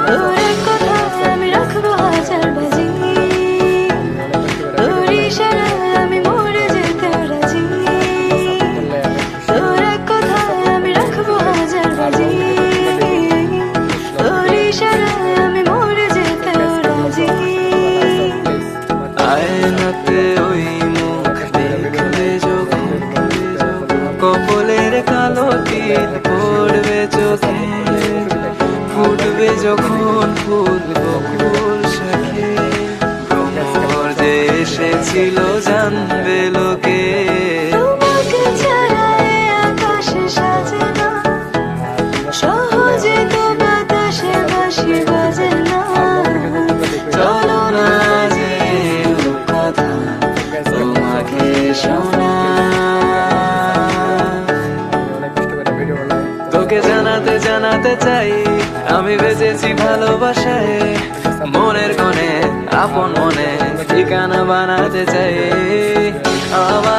তোর এক কথায় আমি রাখবো হাজার বাজি, তোর ইশারায় আমি মরে যেতে রাজি। তোর এক কথায় আমি রাখবো হাজার বাজি, তোর ইশারায় আমি মরে যেতে রাজি। আয়নাতে ওই মুখ দেখলে যখন কপলের কালো তিল পড়বে চোখে, ফুটবে যখন ফুল বকুল শাখে, ভ্রমর যে এসেছিল জানবে লোকে। তোমাকে ছাড়া এ আকাশে সাজে না, সহজে তো বাতাসে বাঁশি বাজে না। চলো না যে কথা তোমাকে শোনা, তোকে জানাতে জানাতে চাই আমি বেঁচেছি ভালোবাসায়। মনের কোণে আপন মনে ঠিকানা বানাতে চাই আমার।